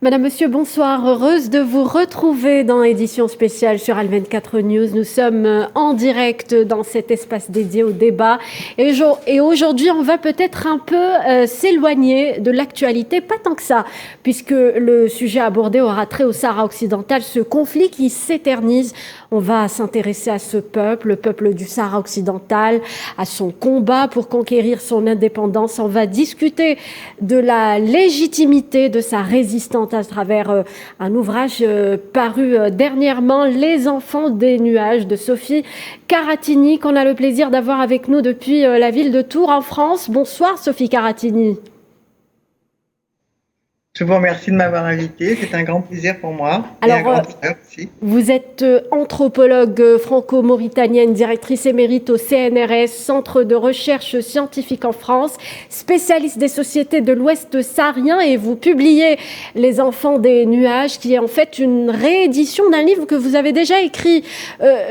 Madame, Monsieur, bonsoir. Heureuse de vous retrouver dans l'édition spéciale sur Al24 News. Nous sommes en direct dans cet espace dédié au débat. Et aujourd'hui, on va peut-être un peu s'éloigner de l'actualité, pas tant que ça, puisque le sujet abordé aura trait au Sahara occidental, ce conflit qui s'éternise. On va s'intéresser à ce peuple, le peuple du Sahara occidental, à son combat pour conquérir son indépendance. On va discuter de la légitimité de sa résistance à travers un ouvrage paru dernièrement, Les enfants des nuages, de Sophie Caratini, qu'on a le plaisir d'avoir avec nous depuis la ville de Tours en France. Bonsoir Sophie Caratini. Je vous remercie de m'avoir invitée, c'est un grand plaisir pour moi. Alors, et un grand honneur aussi. Vous êtes anthropologue franco-mauritanienne, directrice émérite au CNRS, Centre de recherche scientifique en France, spécialiste des sociétés de l'Ouest saharien, et vous publiez Les enfants des nuages, qui est en fait une réédition d'un livre que vous avez déjà écrit.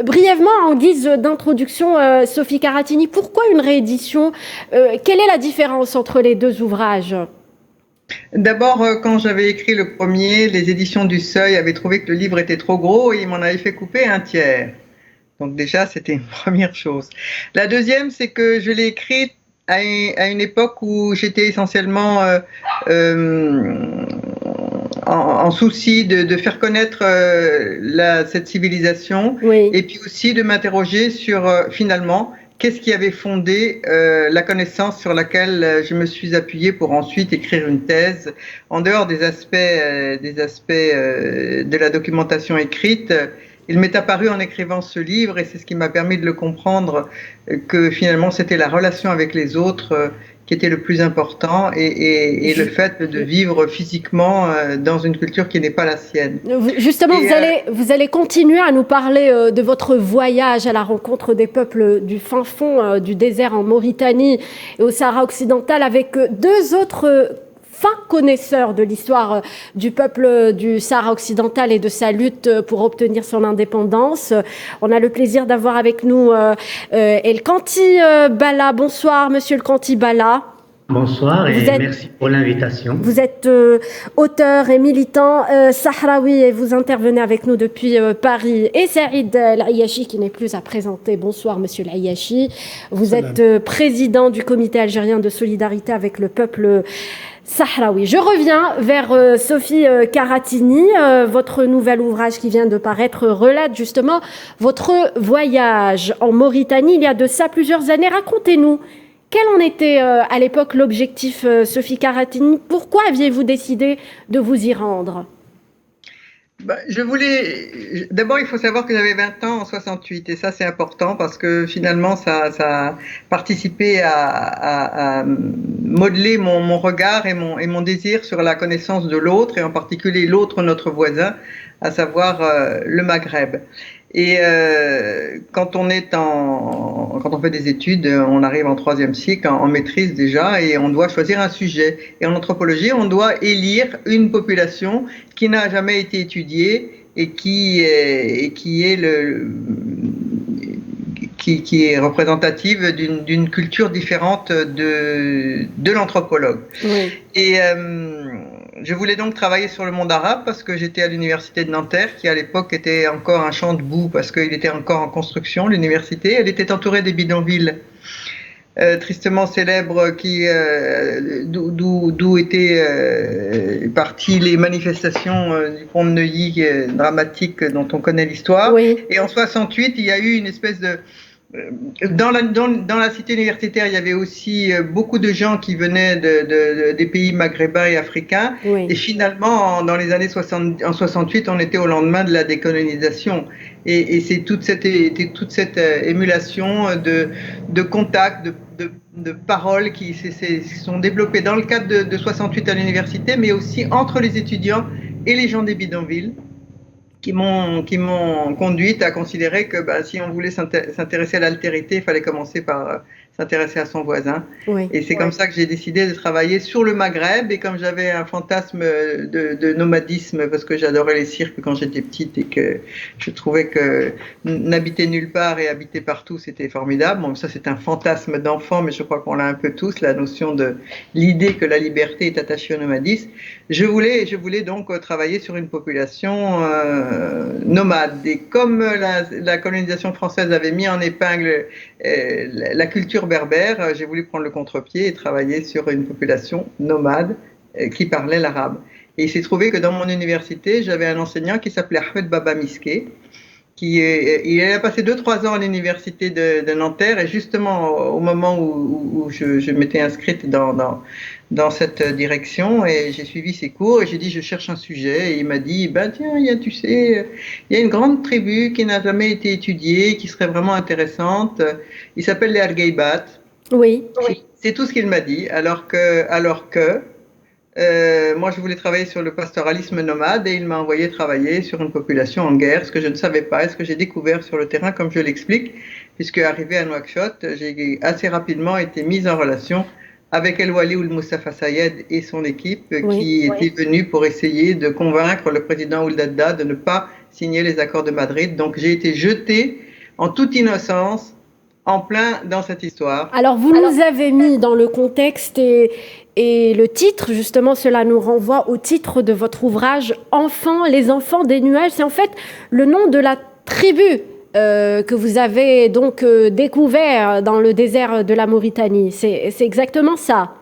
Brièvement, en guise d'introduction, Sophie Caratini, pourquoi une réédition? Quelle est la différence entre les deux ouvrages? D'abord, quand j'avais écrit le premier, les éditions du Seuil avaient trouvé que le livre était trop gros et ils m'en avaient fait couper un tiers. Donc déjà, c'était une première chose. La deuxième, c'est que je l'ai écrit à une époque où j'étais essentiellement en souci de faire connaître cette civilisation, Oui. et puis aussi de m'interroger sur finalement qu'est-ce qui avait fondé la connaissance sur laquelle je me suis appuyée pour ensuite écrire une thèse. En dehors des aspects de la documentation écrite, il m'est apparu en écrivant ce livre, et c'est ce qui m'a permis de le comprendre, que finalement c'était la relation avec les autres qui était le plus important, et le fait de vivre physiquement dans une culture qui n'est pas la sienne. Justement, vous allez continuer à nous parler de votre voyage à la rencontre des peuples du fin fond du désert en Mauritanie et au Sahara occidental, avec deux autres fins connaisseurs de l'histoire du peuple du Sahara occidental et de sa lutte pour obtenir son indépendance. On a le plaisir d'avoir avec nous El Kanti Bala. Bonsoir, monsieur El Kanti Bala. Bonsoir et merci pour l'invitation. Vous êtes auteur et militant sahraoui, et vous intervenez avec nous depuis Paris. Et Saïd El-Ayachi, qui n'est plus à présenter. Bonsoir, monsieur El-Ayachi. Vous êtes président du comité algérien de solidarité avec le peuple sahraoui. Je reviens vers Sophie Caratini. Votre nouvel ouvrage qui vient de paraître relate justement votre voyage en Mauritanie il y a de ça plusieurs années. Racontez-nous, quel en était à l'époque l'objectif, Sophie Caratini? Pourquoi aviez-vous décidé de vous y rendre? D'abord, il faut savoir que j'avais 20 ans en 68, et ça c'est important parce que finalement ça a participé à modeler mon regard et mon désir sur la connaissance de l'autre, et en particulier l'autre, notre voisin, à savoir le Maghreb. Et quand on fait des études, on arrive en 3e cycle, en maîtrise déjà, et on doit choisir un sujet. Et en anthropologie, on doit élire une population qui n'a jamais été étudiée et qui est représentative d'une culture différente de l'anthropologue. Oui. Et je voulais donc travailler sur le monde arabe parce que j'étais à l'université de Nanterre, qui à l'époque était encore un champ de boue parce qu'il était encore en construction, l'université. Elle était entourée des bidonvilles tristement célèbres d'où étaient parties les manifestations du pont de Neuilly dramatiques dont on connaît l'histoire. Oui. Et en 68, il y a eu une espèce de... Dans la cité universitaire, il y avait aussi beaucoup de gens qui venaient des pays maghrébins et africains. Oui. Et finalement, dans les années 68, on était au lendemain de la décolonisation. Et c'est toute cette émulation de contacts, de paroles qui se sont développées dans le cadre de 68 à l'université, mais aussi entre les étudiants et les gens des bidonvilles, qui m'ont conduite à considérer que si on voulait s'intéresser à l'altérité, il fallait commencer par s'intéresser à son voisin. Oui. Et c'est comme ça que j'ai décidé de travailler sur le Maghreb. Et comme j'avais un fantasme de nomadisme, parce que j'adorais les cirques quand j'étais petite et que je trouvais que n'habiter nulle part et habiter partout, c'était formidable. Bon, ça, c'est un fantasme d'enfant, mais je crois qu'on l'a un peu tous, la notion de l'idée que la liberté est attachée au nomadisme. Je voulais donc travailler sur une population nomade. Et comme la colonisation française avait mis en épingle la culture berbère, j'ai voulu prendre le contre-pied et travailler sur une population nomade qui parlait l'arabe. Et il s'est trouvé que dans mon université, j'avais un enseignant qui s'appelait Ahmed Baba Miske, il a passé 2-3 ans à l'université de Nanterre, et justement au moment où je m'étais inscrite dans cette direction, et j'ai suivi ses cours, et j'ai dit je cherche un sujet, et il m'a dit tiens, tu sais, il y a une grande tribu qui n'a jamais été étudiée, qui serait vraiment intéressante, il s'appelle les Argeibat. Oui. C'est tout ce qu'il m'a dit, alors que moi, je voulais travailler sur le pastoralisme nomade, et il m'a envoyé travailler sur une population en guerre, ce que je ne savais pas, et ce que j'ai découvert sur le terrain, comme je l'explique, puisque arrivé à Nouakchott, j'ai assez rapidement été mise en relation avec El Wali Ould Mustafa Sayed et son équipe, qui était venue pour essayer de convaincre le président Ould Daddah de ne pas signer les accords de Madrid. Donc j'ai été jetée en toute innocence en plein dans cette histoire. Alors vous nous avez mis dans le contexte et le titre, justement, cela nous renvoie au titre de votre ouvrage « Enfants, les enfants des nuages ». C'est en fait le nom de la tribu que vous avez donc découvert dans le désert de la Mauritanie. C'est exactement ça.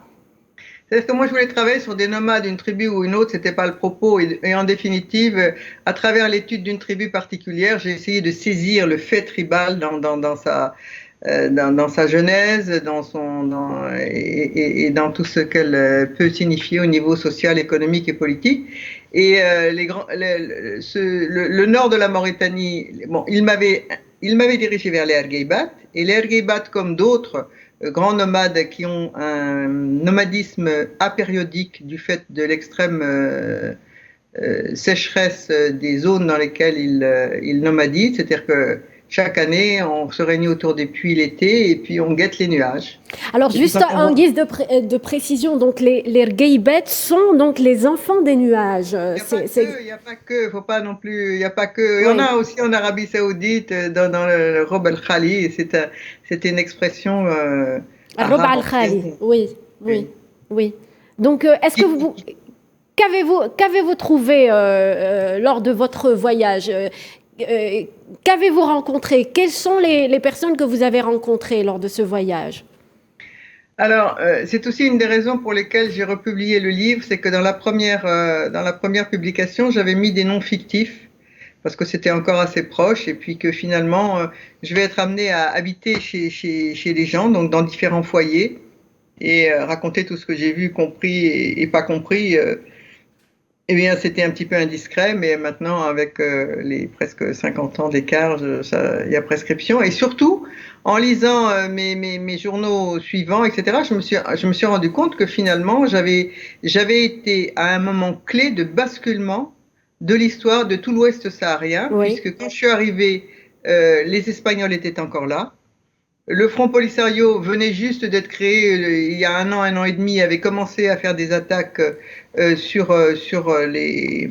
C'est-à-dire que moi, je voulais travailler sur des nomades d'une tribu ou une autre, c'était pas le propos. Et en définitive, à travers l'étude d'une tribu particulière, j'ai essayé de saisir le fait tribal dans sa genèse, et dans tout ce qu'elle peut signifier au niveau social, économique et politique. Et le nord de la Mauritanie, bon, il m'avait dirigé vers les Argeibat, et les Argeibat, comme d'autres grands nomades qui ont un nomadisme apériodique du fait de l'extrême sécheresse des zones dans lesquelles ils nomadisent, c'est-à-dire que chaque année, on se réunit autour des puits l'été et puis on guette les nuages. Alors, juste en guise de précision, donc les Rgueibet sont donc les enfants des nuages. Il n'y a pas que, il faut pas non plus, il n'y a pas que. Il y en a aussi en Arabie Saoudite, dans le Rob al-Khali, c'était une expression. Rob al-Khali, oui. Donc, est-ce que qu'avez-vous trouvé lors de votre voyage? Qu'avez-vous rencontré? Quelles sont les personnes que vous avez rencontrées lors de ce voyage? Alors, c'est aussi une des raisons pour lesquelles j'ai republié le livre, c'est que dans la première publication, j'avais mis des noms fictifs, parce que c'était encore assez proche, et puis que finalement, je vais être amenée à habiter chez les gens, donc dans différents foyers, et raconter tout ce que j'ai vu, compris et pas compris. Eh bien, c'était un petit peu indiscret, mais maintenant, avec les presque 50 ans d'écart, il y a prescription. Et surtout, en lisant mes journaux suivants, etc., je me suis rendu compte que finalement, j'avais été à un moment clé de basculement de l'histoire de tout l'Ouest saharien, puisque quand je suis arrivée, les Espagnols étaient encore là. Le Front Polisario venait juste d'être créé il y a un an et demi, avait commencé à faire des attaques sur les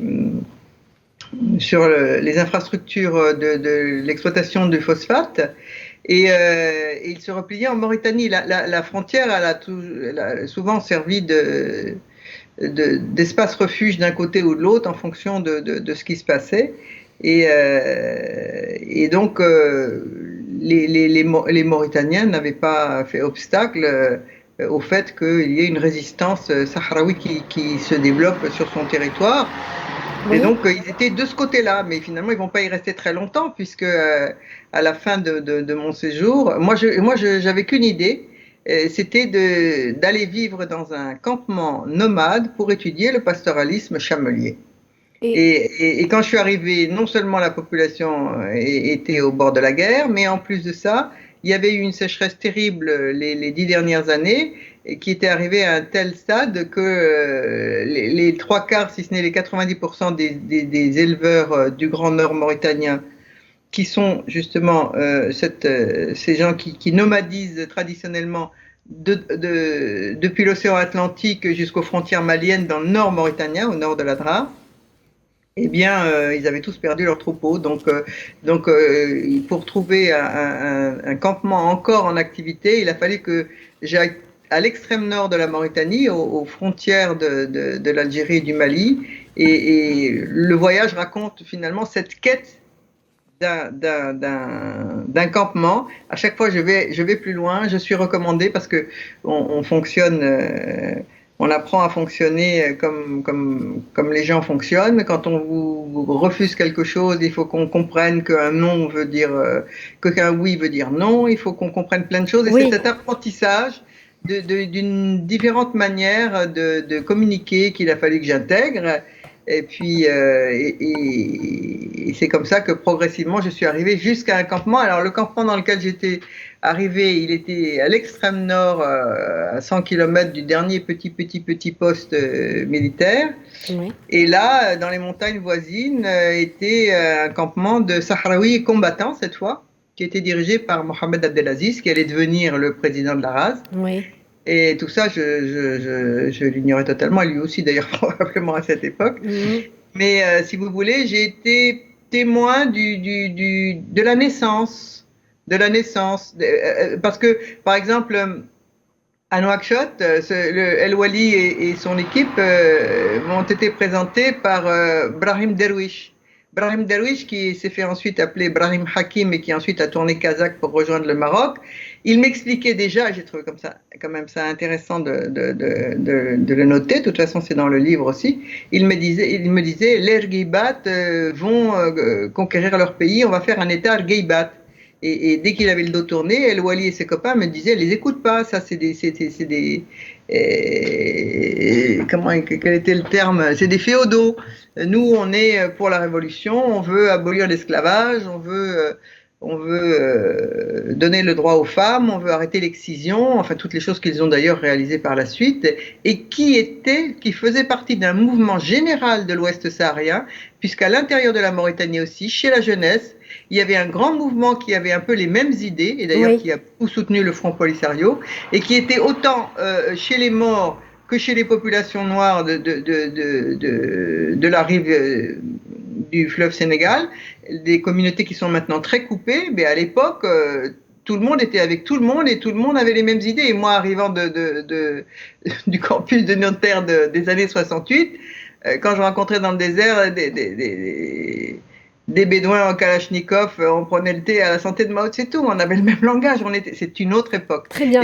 infrastructures de l'exploitation du phosphate, et il se repliait en Mauritanie. La frontière, elle a souvent servi d'espace refuge d'un côté ou de l'autre en fonction de ce qui se passait. Et donc, les Mauritaniens n'avaient pas fait obstacle au fait qu'il y ait une résistance sahraoui qui se développe sur son territoire. Et donc, ils étaient de ce côté-là, mais finalement, ils vont pas y rester très longtemps, puisque à la fin de mon séjour, moi, j'avais qu'une idée, c'était d'aller vivre dans un campement nomade pour étudier le pastoralisme chamelier. Et quand je suis arrivée, non seulement la population était au bord de la guerre, mais en plus de ça, il y avait eu une sécheresse terrible les 10 dernières années, qui était arrivée à un tel stade que les 3/4, si ce n'est les 90% des éleveurs du Grand Nord mauritanien, qui sont justement ces gens qui nomadisent traditionnellement depuis l'océan Atlantique jusqu'aux frontières maliennes dans le nord mauritanien, au nord de la Dra, eh bien, ils avaient tous perdu leur troupeau. Donc, pour trouver un campement encore en activité, il a fallu que j'aille à l'extrême nord de la Mauritanie, aux frontières de l'Algérie et du Mali. Et le voyage raconte finalement cette quête d'un campement. À chaque fois, je vais plus loin. Je suis recommandé parce que on fonctionne, on apprend à fonctionner comme les gens fonctionnent. Quand on vous refuse quelque chose, il faut qu'on comprenne qu'un non veut dire qu'un oui veut dire non. Il faut qu'on comprenne plein de choses. Et c'est cet apprentissage d'une différente manière de communiquer qu'il a fallu que j'intègre. Et puis, et c'est comme ça que progressivement, je suis arrivé jusqu'à un campement. Alors, le campement dans lequel j'étais arrivé, il était à l'extrême nord, à 100 km du dernier petit poste militaire. Oui. Et là, dans les montagnes voisines, était un campement de Sahraouis combattants, cette fois, qui était dirigé par Mohamed Abdelaziz, qui allait devenir le président de la RAS. Oui. Et tout ça, je l'ignorais totalement, lui aussi d'ailleurs probablement à cette époque. Mmh. Mais si vous voulez, j'ai été témoin de la naissance, parce que par exemple à Nouakchott, El Wali et son équipe m'ont été présentés par Brahim Derwish. Brahim Derwish, qui s'est fait ensuite appeler Brahim Hakim et qui ensuite a tourné kazakh pour rejoindre le Maroc, il m'expliquait déjà, j'ai trouvé quand même ça intéressant de le noter, de toute façon c'est dans le livre aussi, il me disait les Gheibat vont conquérir leur pays, on va faire un état Gheibat. Et dès qu'il avait le dos tourné, El Wali et ses copains me disaient, les écoute pas, ça c'est des quel était le terme? C'est des féodaux. Nous, on est pour la révolution, on veut abolir l'esclavage, on veut donner le droit aux femmes, on veut arrêter l'excision, enfin toutes les choses qu'ils ont d'ailleurs réalisées par la suite, et qui faisait partie d'un mouvement général de l'Ouest saharien, puisqu'à l'intérieur de la Mauritanie aussi, chez la jeunesse, il y avait un grand mouvement qui avait un peu les mêmes idées, et d'ailleurs qui a beaucoup soutenu le Front Polisario, et qui était autant chez les morts que chez les populations noires de la rive du fleuve Sénégal, des communautés qui sont maintenant très coupées, mais à l'époque, tout le monde était avec tout le monde et tout le monde avait les mêmes idées. Et moi, arrivant du campus de Nanterre des années 68, quand je rencontrais dans le désert des Bédouins en Kalachnikov, on prenait le thé à la santé de Mao Tse-tung, on avait le même langage, c'est une autre époque. Très bien.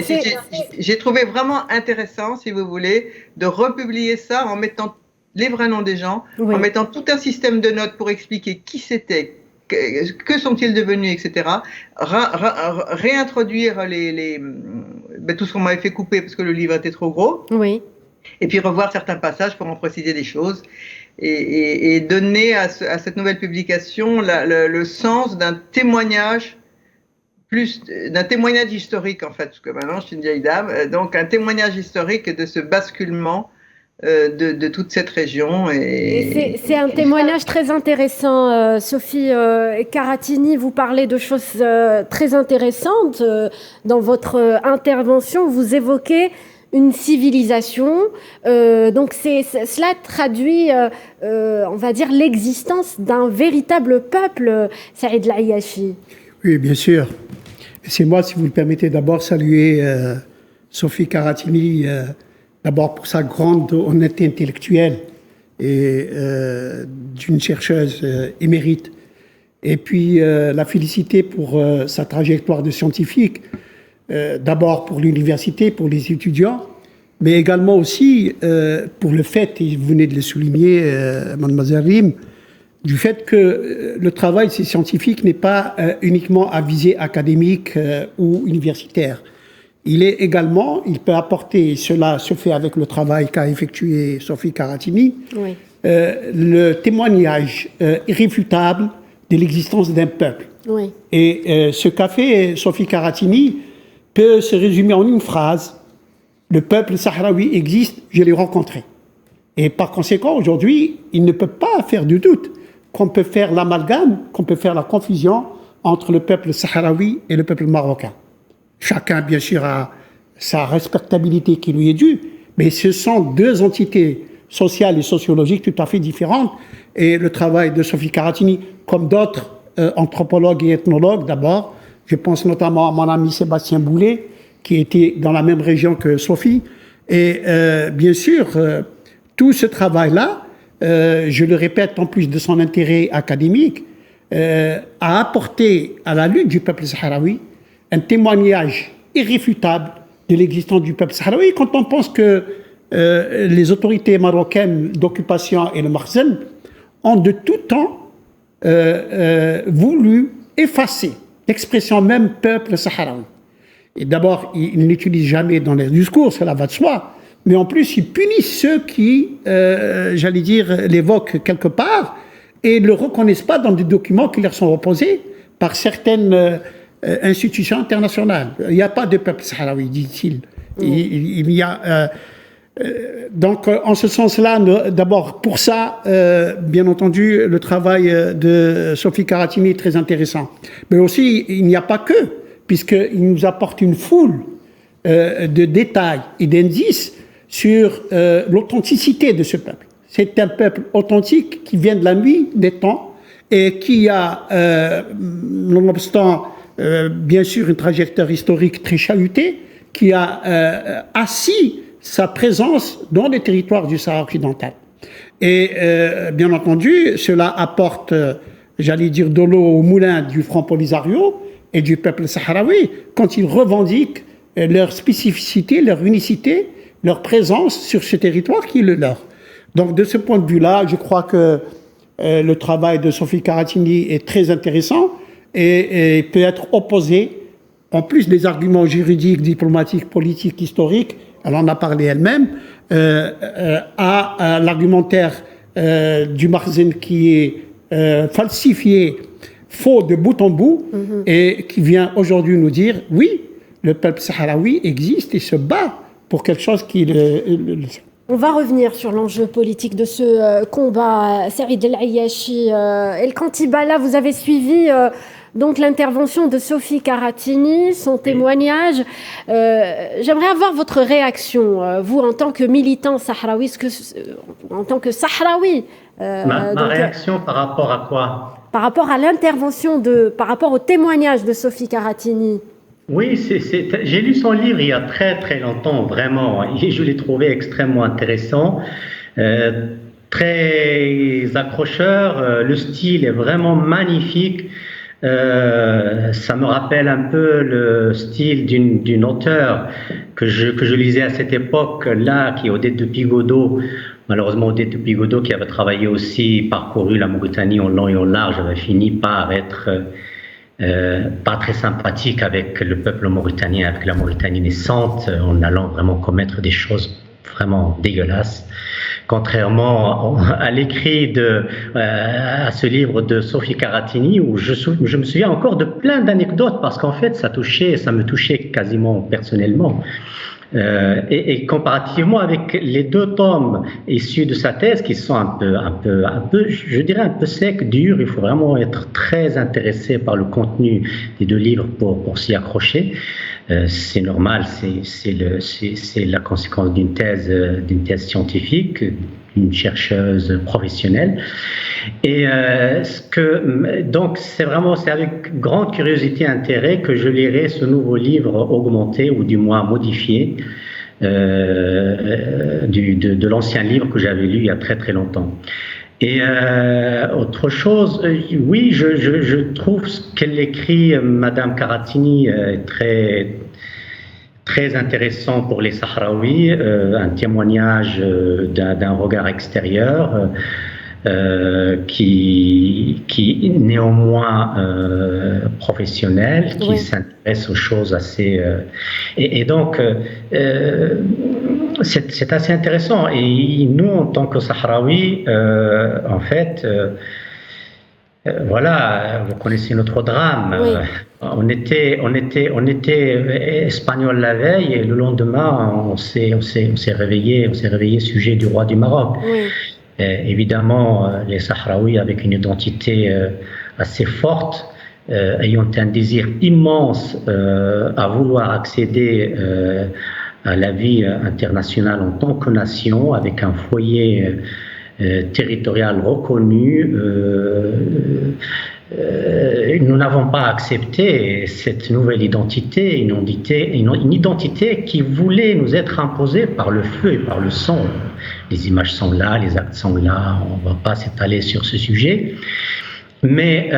J'ai trouvé vraiment intéressant, si vous voulez, de republier ça en mettant les vrais noms des gens, en mettant tout un système de notes pour expliquer qui c'était, que sont-ils devenus, etc. Réintroduire tout ce qu'on m'avait fait couper parce que le livre était trop gros. Oui. Et puis revoir certains passages pour en préciser des choses. Et donner à cette nouvelle publication le sens d'un témoignage historique en fait, parce que maintenant je suis une vieille dame, donc un témoignage historique de ce basculement de toute cette région. Et c'est un témoignage très intéressant. Sophie Karatini, vous parlez de choses très intéressantes. Dans votre intervention, vous évoquez une civilisation, donc cela traduit, on va dire, l'existence d'un véritable peuple, Saïd Layachi. Oui, bien sûr. C'est moi, si vous le permettez, d'abord saluer Sophie Karatini, d'abord pour sa grande honnêteté intellectuelle et d'une chercheuse émérite, et puis la féliciter pour sa trajectoire de scientifique. D'abord pour l'université, pour les étudiants, mais également aussi pour le fait, et vous venez de le souligner, mademoiselle Rim, du fait que le travail de ces scientifiques n'est pas uniquement à visée académique ou universitaire. Il peut apporter, et cela se fait avec le travail qu'a effectué Sophie Karatini, le témoignage irréfutable de l'existence d'un peuple. Oui. Et ce qu'a fait Sophie Karatini peut se résumer en une phrase: le peuple sahraoui existe, je l'ai rencontré. Et par conséquent, aujourd'hui, il ne peut pas faire du doute qu'on peut faire l'amalgame, qu'on peut faire la confusion entre le peuple sahraoui et le peuple marocain. Chacun, bien sûr, a sa respectabilité qui lui est due, mais ce sont deux entités sociales et sociologiques tout à fait différentes. Et le travail de Sophie Karatini, comme d'autres anthropologues et ethnologues d'abord, je pense notamment à mon ami Sébastien Boulet, qui était dans la même région que Sophie. Et bien sûr, tout ce travail-là, je le répète, en plus de son intérêt académique, a apporté à la lutte du peuple sahraoui un témoignage irréfutable de l'existence du peuple sahraoui. Quand on pense que les autorités marocaines d'occupation et le Makhzen ont de tout temps voulu effacer l'expression même peuple sahraoui. Et d'abord, ils n'utilisent jamais dans les discours, cela va de soi, mais en plus, ils punissent ceux qui, j'allais dire, l'évoquent quelque part et ne le reconnaissent pas dans des documents qui leur sont opposés par certaines institutions internationales. Il n'y a pas de peuple sahraoui, dit-il. Il y a... donc, en ce sens-là, d'abord, pour ça, bien entendu, le travail de Sophie Karatini est très intéressant. Mais aussi, il n'y a pas que, puisqu'il nous apporte une foule de détails et d'indices sur l'authenticité de ce peuple. C'est un peuple authentique qui vient de la nuit des temps et qui a, nonobstant, bien sûr, une trajectoire historique très chahutée, qui a assis sa présence dans les territoires du Sahara occidental. Et bien entendu, cela apporte, j'allais dire, de l'eau au moulin du Front Polisario et du peuple sahraoui quand ils revendiquent leur spécificité, leur unicité, leur présence sur ce territoire qui est le leur. Donc de ce point de vue-là, je crois que le travail de Sophie Karatini est très intéressant et peut être opposé, en plus des arguments juridiques, diplomatiques, politiques, historiques, elle en a parlé elle-même, à l'argumentaire du Makhzen qui est falsifié, faux de bout en bout, et qui vient aujourd'hui nous dire, oui, le peuple sahraoui existe et se bat pour quelque chose qui On va revenir sur l'enjeu politique de ce combat. Saïd El Ayachi, El Kantibala, vous avez suivi donc l'intervention de Sophie Karatini, son témoignage. J'aimerais avoir votre réaction, vous en tant que militant sahraoui, en tant que sahraoui. Ma réaction par rapport à quoi? Par rapport à l'intervention, par rapport au témoignage de Sophie Karatini. Oui, j'ai lu son livre il y a très très longtemps, vraiment, et je l'ai trouvé extrêmement intéressant, très accrocheur, le style est vraiment magnifique. Ça me rappelle un peu le style d'une auteure que je lisais à cette époque-là, qui est Odette de Pigodeau. Malheureusement, Odette de Pigodeau, qui avait travaillé aussi, parcouru la Mauritanie en long et en large, avait fini par être pas très sympathique avec le peuple mauritanien, avec la Mauritanie naissante, en allant vraiment commettre des choses vraiment dégueulasses. Contrairement à l'écrit à ce livre de Sophie Karatini, où je me souviens encore de plein d'anecdotes, parce qu'en fait, ça me touchait quasiment personnellement. Et comparativement avec les deux tomes issus de sa thèse, qui sont un peu, je dirais un peu secs, durs, il faut vraiment être très intéressé par le contenu des deux livres pour s'y accrocher. C'est normal, c'est la conséquence d'une thèse scientifique, d'une chercheuse professionnelle. Et donc c'est avec grande curiosité et intérêt que je lirai ce nouveau livre augmenté, ou du moins modifié, de l'ancien livre que j'avais lu il y a très très longtemps. Et autre chose, oui, je trouve ce qu'elle écrit, Madame Karatini, très très intéressant pour les Sahraouis, un témoignage d'un regard extérieur qui néanmoins professionnel, qui s'intéresse aux choses assez... Et donc, c'est assez intéressant. Et nous, en tant que Sahraouis, en fait... voilà, vous connaissez notre drame. Oui. On était espagnol la veille, et le lendemain, on s'est réveillé sujet du roi du Maroc. Oui. Évidemment, les Sahraouis avec une identité assez forte, ayant un désir immense à vouloir accéder à la vie internationale en tant que nation, avec un foyer territorial reconnu, nous n'avons pas accepté cette nouvelle identité, une identité qui voulait nous être imposée par le feu et par le sang. Les images sont là, les actes sont là, on ne va pas s'étaler sur ce sujet. Mais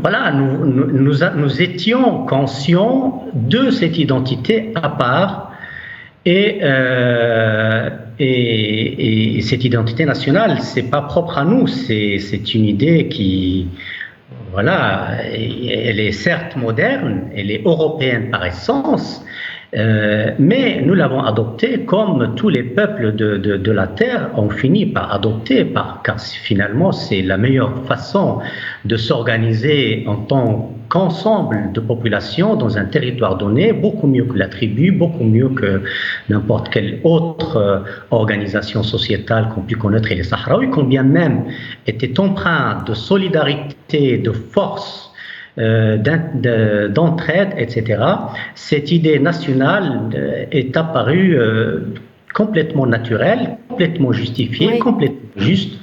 voilà, nous étions conscients de cette identité à part et cette identité nationale, c'est pas propre à nous, c'est une idée qui, voilà, elle est certes moderne, elle est européenne par essence, mais nous l'avons adoptée comme tous les peuples de la Terre ont fini par adopter, car finalement c'est la meilleure façon de s'organiser en tant qu'ensemble de population dans un territoire donné, beaucoup mieux que la tribu, beaucoup mieux que n'importe quelle autre organisation sociétale qu'on puisse connaître. Et les Sahraouis, combien même étaient empreints de solidarité, de force, d'entraide, etc. Cette idée nationale est apparue complètement naturelle, complètement justifiée, oui, complètement juste.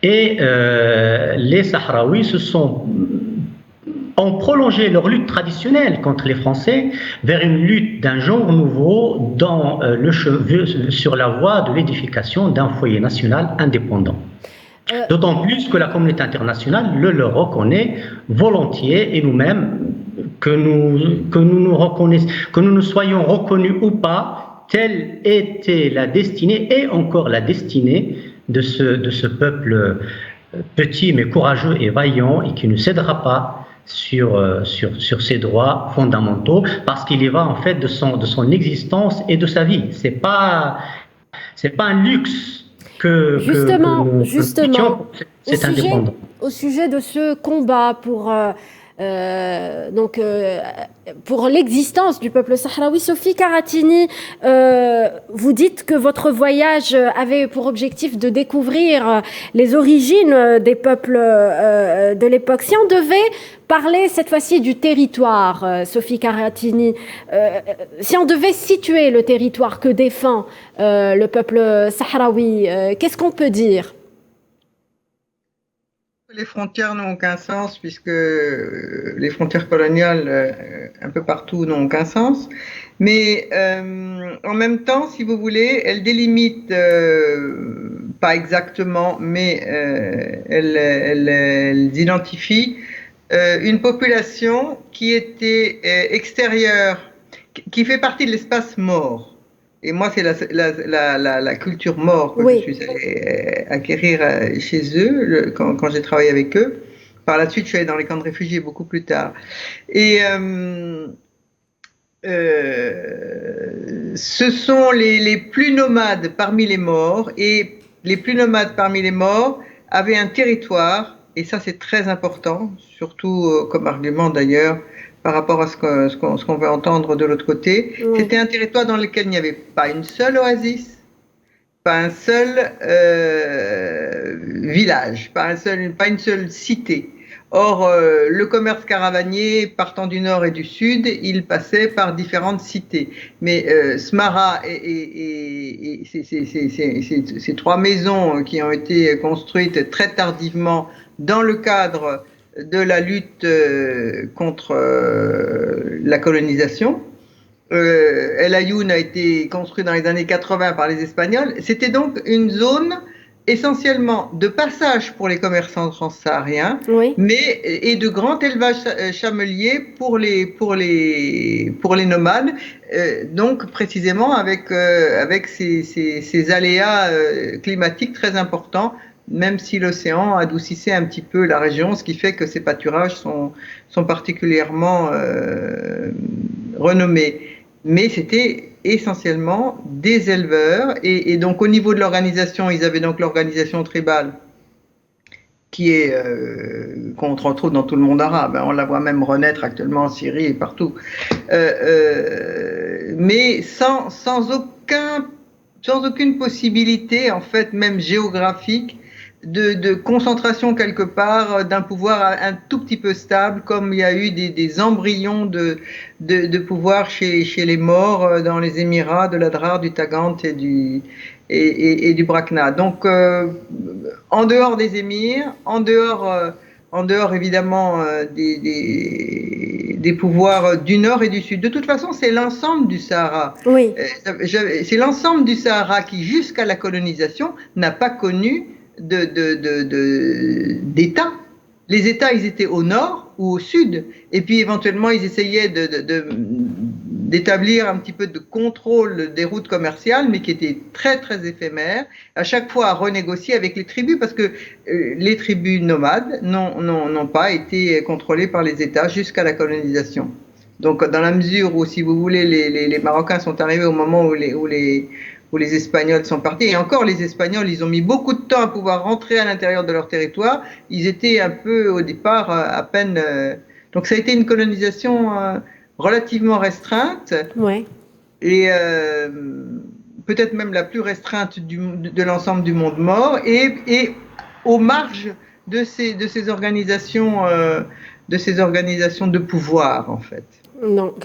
Et les Sahraouis ont prolongé leur lutte traditionnelle contre les Français vers une lutte d'un genre nouveau sur la voie de l'édification d'un foyer national indépendant. D'autant plus que la communauté internationale le reconnaît volontiers, et nous-mêmes, que nous soyons reconnus ou pas, telle était la destinée et encore la destinée de ce peuple petit mais courageux et vaillant, et qui ne cédera pas sur ses droits fondamentaux, parce qu'il y va en fait de son existence et de sa vie. C'est pas un luxe justement, c'est indépendant. Au sujet de ce combat pour l'existence du peuple sahraoui, Sophie Karatini, vous dites que votre voyage avait pour objectif de découvrir les origines des peuples de l'époque. Si on devait parler cette fois-ci du territoire, Sophie Karatini, si on devait situer le territoire que défend le peuple sahraoui, qu'est-ce qu'on peut dire ? Les frontières n'ont aucun sens, puisque les frontières coloniales un peu partout n'ont aucun sens. Mais en même temps, si vous voulez, elles délimitent, pas exactement, mais elles identifient une population qui était extérieure, qui fait partie de l'espace mort. Et moi, c'est la culture mort que je suis allée acquérir chez eux quand j'ai travaillé avec eux. Par la suite, je suis allée dans les camps de réfugiés beaucoup plus tard. Et ce sont les plus nomades parmi les morts, et les plus nomades parmi les morts avaient un territoire, et ça c'est très important, surtout comme argument d'ailleurs, par rapport à ce qu'on veut entendre de l'autre côté. Oui. C'était un territoire dans lequel il n'y avait pas une seule oasis, pas un seul village, pas une seule cité. Or, le commerce caravanier partant du nord et du sud, il passait par différentes cités. Mais Smara et ces trois maisons qui ont été construites très tardivement dans le cadre de la lutte contre la colonisation. El Ayoun a été construit dans les années 80 par les Espagnols. C'était donc une zone essentiellement de passage pour les commerçants transsahariens, oui, et de grand élevage chamelier pour les nomades, donc précisément avec ces aléas climatiques très importants, même si l'océan adoucissait un petit peu la région, ce qui fait que ces pâturages sont particulièrement renommés. Mais c'était essentiellement des éleveurs, et donc au niveau de l'organisation, ils avaient donc l'organisation tribale qui est qu'on retrouve dans tout le monde arabe, on la voit même renaître actuellement en Syrie et partout, mais sans aucune possibilité en fait même géographique de concentration quelque part d'un pouvoir un tout petit peu stable, comme il y a eu des embryons de pouvoir chez les Maures dans les Émirats de l'Adrar, du Tagant et du Brakna. Donc, en dehors des émirs, en dehors évidemment des pouvoirs du Nord et du Sud. De toute façon, c'est l'ensemble du Sahara. Oui. C'est l'ensemble du Sahara qui, jusqu'à la colonisation, n'a pas connu d'État. Les États, ils étaient au nord ou au sud, et puis éventuellement, ils essayaient d'établir un petit peu de contrôle des routes commerciales, mais qui étaient très, très éphémères, à chaque fois à renégocier avec les tribus, parce que les tribus nomades n'ont pas été contrôlées par les États jusqu'à la colonisation. Donc, dans la mesure où, si vous voulez, les Marocains sont arrivés au moment où les Espagnols sont partis, et encore les Espagnols, ils ont mis beaucoup de temps à pouvoir rentrer à l'intérieur de leur territoire. Ils étaient un peu au départ à peine. Donc ça a été une colonisation relativement restreinte, ouais. Et peut-être même la plus restreinte de l'ensemble du monde mort, et aux marges de ces organisations de pouvoir en fait. Donc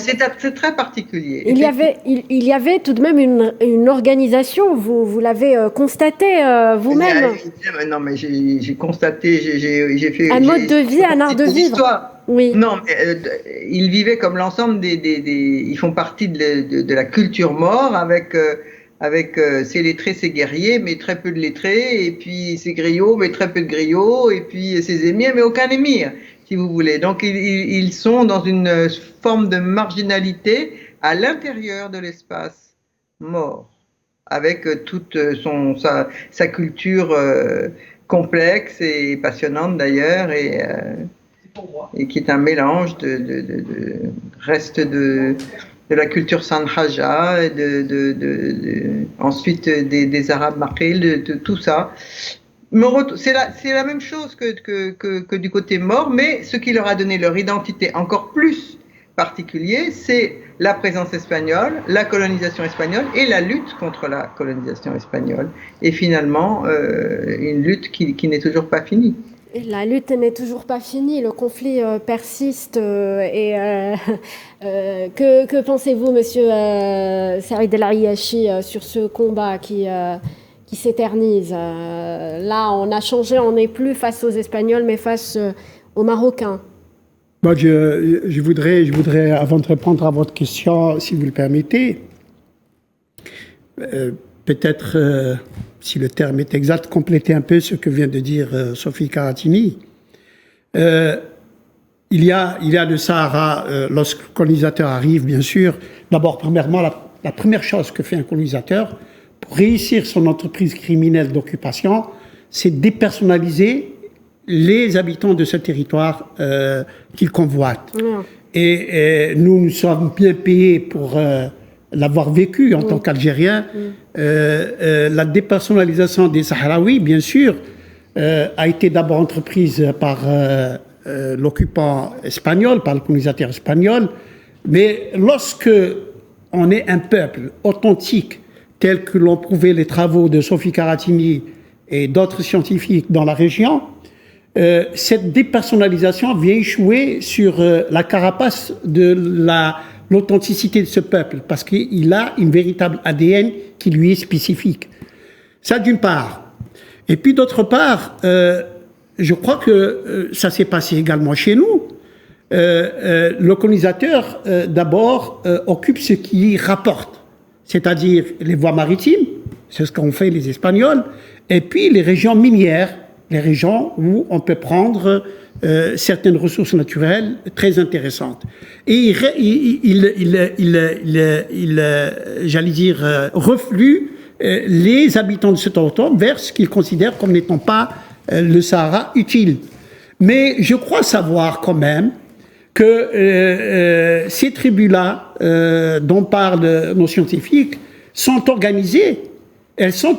c'est très particulier. Il y avait tout de même une organisation, vous l'avez constaté vous-même. Non, mais j'ai constaté, j'ai fait... Un mode de vie, un art de vivre. Oui. Non, mais ils vivaient comme l'ensemble ils font partie de la culture Maure, avec ces lettrés, ces guerriers, mais très peu de lettrés, et puis ces griots, mais très peu de griots, et puis ces émirs, mais aucun émir, si vous voulez. Donc ils sont dans une forme de marginalité à l'intérieur de l'espace Maure, avec toute sa culture complexe et passionnante d'ailleurs, et qui est un mélange de reste de la culture Sanhaja, et ensuite des Arabes Makhil, de tout ça. C'est la même chose que du côté Maure, mais ce qui leur a donné leur identité encore plus particulière, c'est la présence espagnole, la colonisation espagnole et la lutte contre la colonisation espagnole. Et finalement, une lutte qui n'est toujours pas finie. Et la lutte n'est toujours pas finie, le conflit persiste. Que pensez-vous, monsieur Saïd El Ariachi, sur ce combat qui s'éternise? Là, on a changé, on n'est plus face aux Espagnols, mais face aux Marocains. Bon, je voudrais, avant de répondre à votre question, si vous le permettez, peut-être, si le terme est exact, compléter un peu ce que vient de dire Sophie Karatini. Il y a le Sahara, lorsque le colonisateur arrive, bien sûr. D'abord, premièrement, la première chose que fait un colonisateur pour réussir son entreprise criminelle d'occupation, c'est dépersonnaliser les habitants de ce territoire qu'il convoite. Et nous sommes bien payés pour l'avoir vécu en tant qu'Algérien. La dépersonnalisation des Sahraouis, bien sûr, a été d'abord entreprise par l'occupant espagnol, par le colonisateur espagnol, mais lorsque on est un peuple authentique, tel que l'ont prouvé les travaux de Sophie Karatini et d'autres scientifiques dans la région, cette dépersonnalisation vient échouer sur la carapace de l'authenticité de ce peuple, parce qu'il a une véritable ADN qui lui est spécifique. Ça d'une part. Et puis d'autre part, je crois que ça s'est passé également chez nous. Le colonisateur, d'abord, occupe ce qui rapporte, c'est-à-dire les voies maritimes, c'est ce qu'ont fait les Espagnols, et puis les régions minières, les régions où on peut prendre certaines ressources naturelles très intéressantes. Et j'allais dire, reflue les habitants de ce territoire vers ce qu'ils considèrent comme n'étant pas le Sahara utile. Mais je crois savoir quand même que ces tribus-là, dont parlent nos scientifiques, sont organisées. Elles sont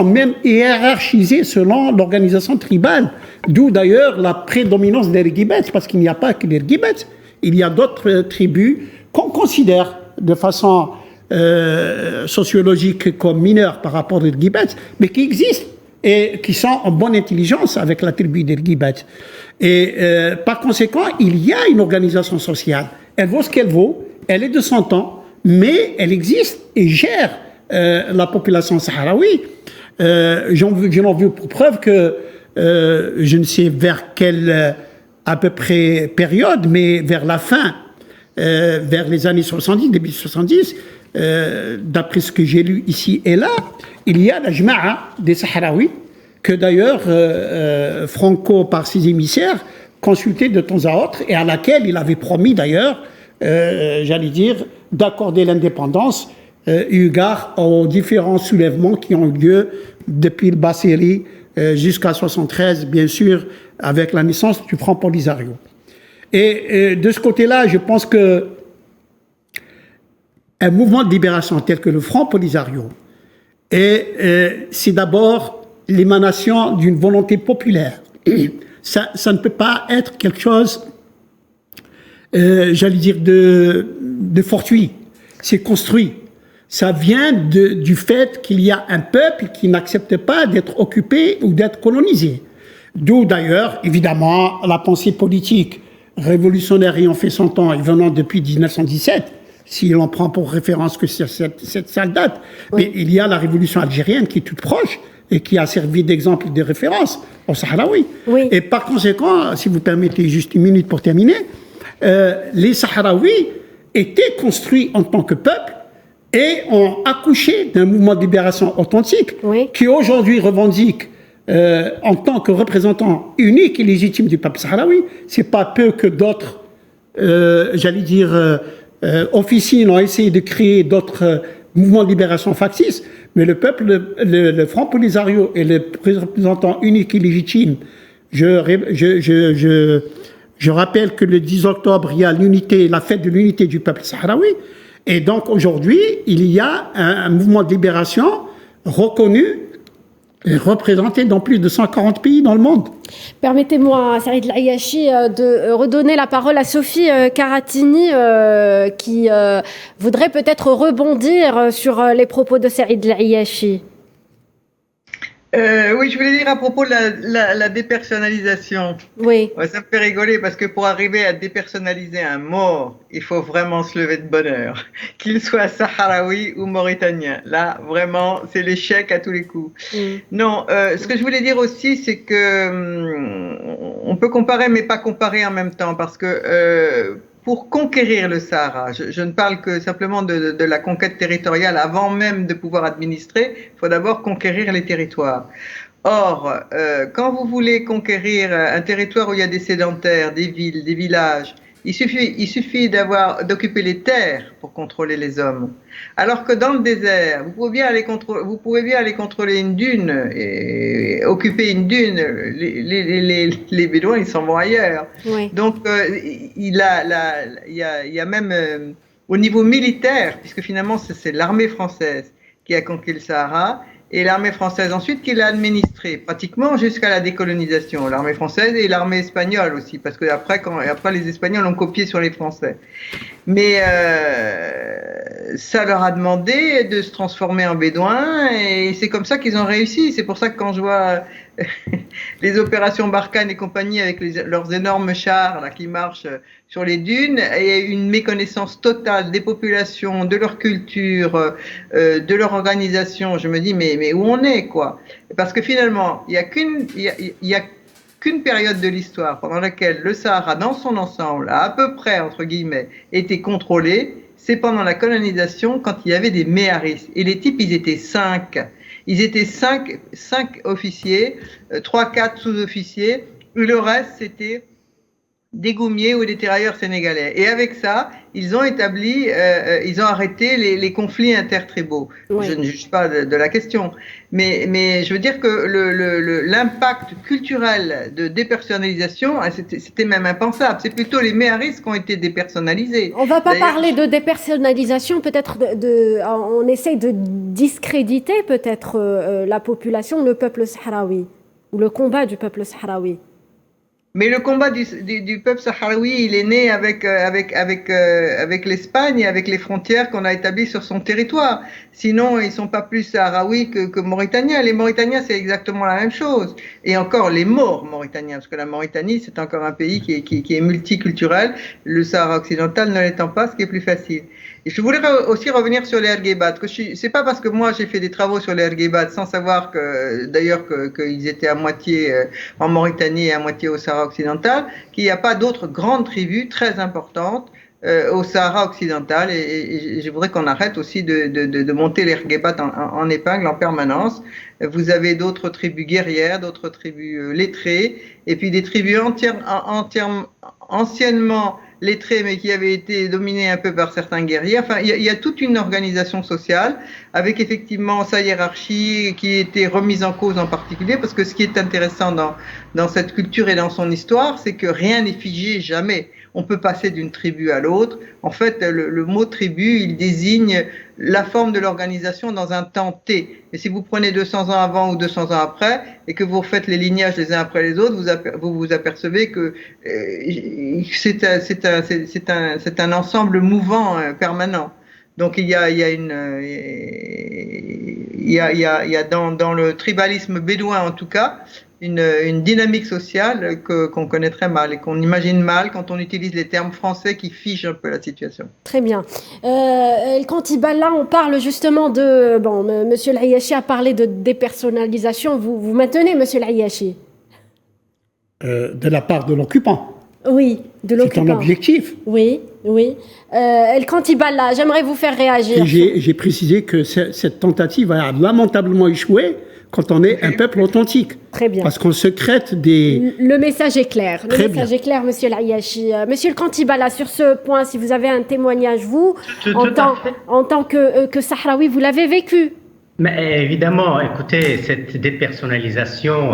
même hiérarchisées selon l'organisation tribale, d'où d'ailleurs la prédominance des Erguibets, parce qu'il n'y a pas que les Erguibets, il y a d'autres tribus qu'on considère de façon sociologique comme mineures par rapport aux Erguibets, mais qui existent et qui sont en bonne intelligence avec la tribu des Guibat. Et par conséquent, il y a une organisation sociale. Elle vaut ce qu'elle vaut, elle est de son temps, mais elle existe et gère la population sahraoui. J'en veux pour preuve que je ne sais vers quelle à peu près période, mais vers la fin, vers les années 70, début 70, d'après ce que j'ai lu ici et là, il y a la Jma'a des Sahraouis, que d'ailleurs Franco, par ses émissaires, consultait de temps à autre, et à laquelle il avait promis d'ailleurs, j'allais dire, d'accorder l'indépendance eu égard aux différents soulèvements qui ont eu lieu depuis le Bassiri jusqu'à 73, bien sûr, avec la naissance du Front Polisario. Et de ce côté-là, je pense que un mouvement de libération tel que le Front Polisario, c'est d'abord l'émanation d'une volonté populaire. Ça ne peut pas être quelque chose, j'allais dire, de fortuit. C'est construit. Ça vient du fait qu'il y a un peuple qui n'accepte pas d'être occupé ou d'être colonisé. D'où d'ailleurs, évidemment, la pensée politique révolutionnaire ayant fait son temps et venant depuis 1917, si l'on prend pour référence que cette sale date. Oui. Mais il y a la révolution algérienne qui est toute proche et qui a servi d'exemple de référence aux Sahraouis. Oui. Et par conséquent, si vous permettez juste une minute pour terminer, les Sahraouis étaient construits en tant que peuple et ont accouché d'un mouvement de libération authentique qui aujourd'hui revendique en tant que représentant unique et légitime du peuple sahraoui. C'est pas peu que d'autres, j'allais dire, officines ont essayé de créer d'autres mouvements de libération factices, mais le peuple, le Front Polisario et le représentant unique et légitime, je rappelle que le 10 octobre, il y a la fête de l'unité du peuple sahraoui. Et donc aujourd'hui, il y a un mouvement de libération reconnu et représenté dans plus de 140 pays dans le monde. Permettez-moi, Saïd El-Ayachi, de redonner la parole à Sophie Karatini, qui voudrait peut-être rebondir sur les propos de Saïd El-Ayachi. Oui, je voulais dire à propos de la dépersonnalisation. Oui. Ouais, ça me fait rigoler parce que pour arriver à dépersonnaliser un mort, il faut vraiment se lever de bonne heure, qu'il soit sahraoui ou mauritanien. Là, vraiment, c'est l'échec à tous les coups. Non, ce que je voulais dire aussi, c'est que on peut comparer, mais pas comparer en même temps, parce que pour conquérir le Sahara, je ne parle que simplement de la conquête territoriale avant même de pouvoir administrer, il faut d'abord conquérir les territoires. Or, quand vous voulez conquérir un territoire où il y a des sédentaires, des villes, des villages, il suffit d'occuper les terres pour contrôler les hommes. Alors que dans le désert, vous pouvez bien aller contrôler une dune et occuper une dune. Les Bédouins, ils s'en vont ailleurs. Oui. Donc, il y a même au niveau militaire, puisque finalement c'est l'armée française qui a conquis le Sahara, et l'armée française ensuite qui l'a administré pratiquement jusqu'à la décolonisation. L'armée française et l'armée espagnole aussi, parce que après les Espagnols ont copié sur les Français. Mais ça leur a demandé de se transformer en bédouins et c'est comme ça qu'ils ont réussi. C'est pour ça que quand je vois les opérations Barkhane et compagnie avec leurs énormes chars là, qui marchent sur les dunes, et une méconnaissance totale des populations, de leur culture, de leur organisation, je me dis mais où on est quoi? Parce que finalement, il y a qu'une période de l'histoire pendant laquelle le Sahara dans son ensemble a à peu près entre guillemets été contrôlé, c'est pendant la colonisation quand il y avait des méharis. Et les types, ils étaient 5. Ils étaient 5 officiers, 3-4 sous-officiers, et le reste c'était des goumiers ou des tirailleurs sénégalais. Et avec ça, ils ont arrêté les conflits intertribaux. Oui. Je ne juge pas de la question, mais je veux dire que l'impact culturel de dépersonnalisation, c'était même impensable. C'est plutôt les méharis qui ont été dépersonnalisés. On ne va pas parler de dépersonnalisation, peut-être on essaye de discréditer peut-être la population, le peuple sahraoui, ou le combat du peuple sahraoui. Mais le combat du peuple sahraoui, il est né avec l'Espagne et avec les frontières qu'on a établies sur son territoire. Sinon, ils sont pas plus sahraouis que mauritaniens. Les Mauritaniens, c'est exactement la même chose. Et encore, les Maures mauritaniens, parce que la Mauritanie, c'est encore un pays qui est multiculturel. Le Sahara occidental ne l'étant pas, ce qui est plus facile. Et je voulais aussi revenir sur les Erguebat. C'est pas parce que moi j'ai fait des travaux sur les Erguebat sans savoir d'ailleurs qu'ils étaient à moitié en Mauritanie et à moitié au Sahara occidental, qu'il n'y a pas d'autres grandes tribus très importantes au Sahara occidental. Et je voudrais qu'on arrête aussi de monter les Erguebat en épingle en permanence. Vous avez d'autres tribus guerrières, d'autres tribus lettrées, et puis des tribus anciennement lettrés, mais qui avaient été dominés un peu par certains guerriers. Enfin, il y a toute une organisation sociale avec effectivement sa hiérarchie qui était remise en cause en particulier, parce que ce qui est intéressant dans cette culture et dans son histoire, c'est que rien n'est figé jamais. On peut passer d'une tribu à l'autre. En fait, le mot tribu, il désigne la forme de l'organisation dans un temps T. Mais si vous prenez 200 ans avant ou 200 ans après et que vous refaites les lignages les uns après les autres, vous vous apercevez que c'est un ensemble mouvant permanent. Donc il y a dans le tribalisme bédouin en tout cas une dynamique sociale qu'on connaît très mal et qu'on imagine mal quand on utilise les termes français qui figent un peu la situation. Très bien. Quand là, on parle justement de... Bon, Monsieur l'Ayachi a parlé de dépersonnalisation. Vous maintenez, Monsieur l'Ayachi? De la part de l'occupant. Oui, de l'occupant. C'est un objectif. Oui. Quand là, j'aimerais vous faire réagir. J'ai précisé que cette tentative a lamentablement échoué quand on est un peuple authentique. Très bien. Parce qu'on secrète des... Le message est clair. Très bien. Est clair, Monsieur l'Ayachi. Monsieur le Kantibala, sur ce point, si vous avez un témoignage, vous, en tant que Sahraoui, vous l'avez vécu. Mais évidemment, écoutez, cette dépersonnalisation,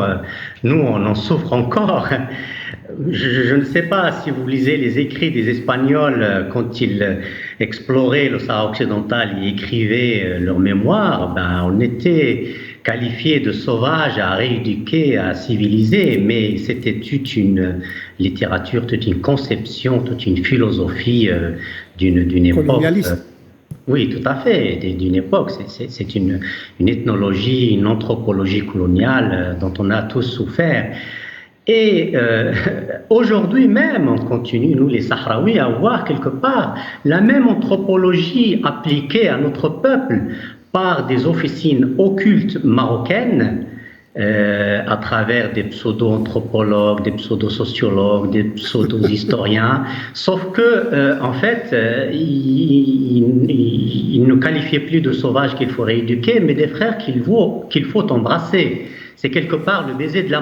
nous, on en souffre encore. Je ne sais pas si vous lisez les écrits des Espagnols quand ils exploraient le Sahara occidental et écrivaient leurs mémoires, on était qualifiés de sauvages, à rééduquer, à civiliser, mais c'était toute une littérature, toute une conception, toute une philosophie d'une époque. Oui, tout à fait, d'une époque. C'est une ethnologie, une anthropologie coloniale dont on a tous souffert. Et aujourd'hui même, on continue, nous les Sahraouis, à avoir quelque part la même anthropologie appliquée à notre peuple par des officines occultes marocaines à travers des pseudo-anthropologues, des pseudo-sociologues, des pseudo-historiens, sauf que, en fait, ils ne qualifiaient plus de sauvages qu'il faut rééduquer, mais des frères qu'il faut embrasser. C'est quelque part le baiser de la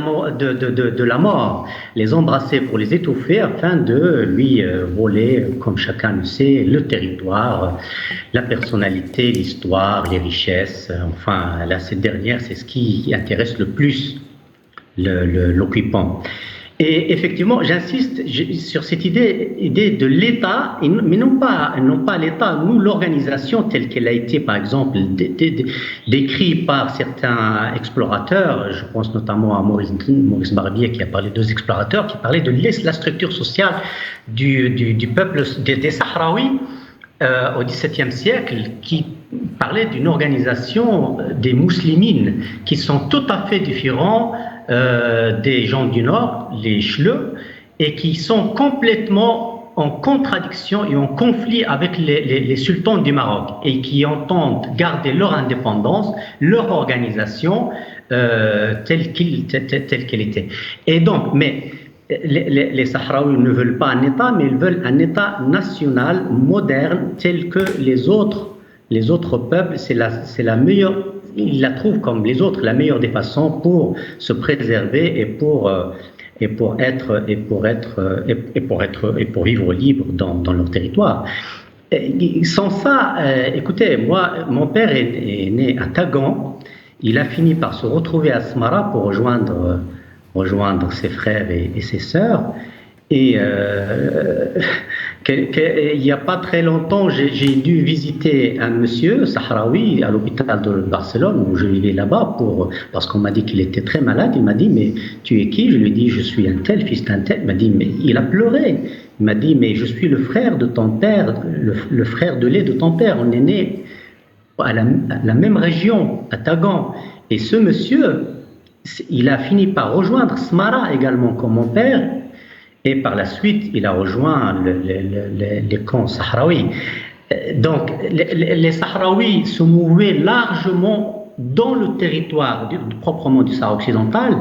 mort, les embrasser pour les étouffer afin de lui voler, comme chacun le sait, le territoire, la personnalité, l'histoire, les richesses. Enfin, là, cette dernière, c'est ce qui intéresse le plus l'occupant. Et effectivement, j'insiste sur cette idée de l'État, mais non pas l'État, nous, l'organisation telle qu'elle a été, par exemple, décrite par certains explorateurs. Je pense notamment à Maurice Barbier qui a parlé de deux explorateurs, qui parlaient de la structure sociale du peuple des Sahraouis au XVIIe siècle, qui parlait d'une organisation des mouslimines qui sont tout à fait différents des gens du Nord, les Chleux, et qui sont complètement en contradiction et en conflit avec les sultans du Maroc, et qui entendent garder leur indépendance, leur organisation telle qu'elle était. Et donc, mais les Sahraouis ne veulent pas un État, mais ils veulent un État national, moderne, tel que les autres peuples. C'est la meilleure. Ils la trouvent comme les autres la meilleure des façons pour se préserver et pour vivre libre dans leur territoire. Et sans ça, écoutez, moi, mon père est né à Tagan. Il a fini par se retrouver à Smara pour rejoindre ses frères et ses sœurs. Et Il n'y a pas très longtemps, j'ai dû visiter un monsieur sahraoui à l'hôpital de Barcelone où je vivais là-bas parce qu'on m'a dit qu'il était très malade. Il m'a dit, mais tu es qui? Je lui ai dit, je suis un tel, fils d'un tel. Il m'a dit, mais il a pleuré. Il m'a dit, mais je suis le frère de ton père, le frère de lait de ton père. On est né à la même région, à Tagan. Et ce monsieur, il a fini par rejoindre Smara également comme mon père. Et par la suite, il a rejoint les camps sahraouis. Donc, les Sahraouis se mouvaient largement dans le territoire proprement du Sahara occidental,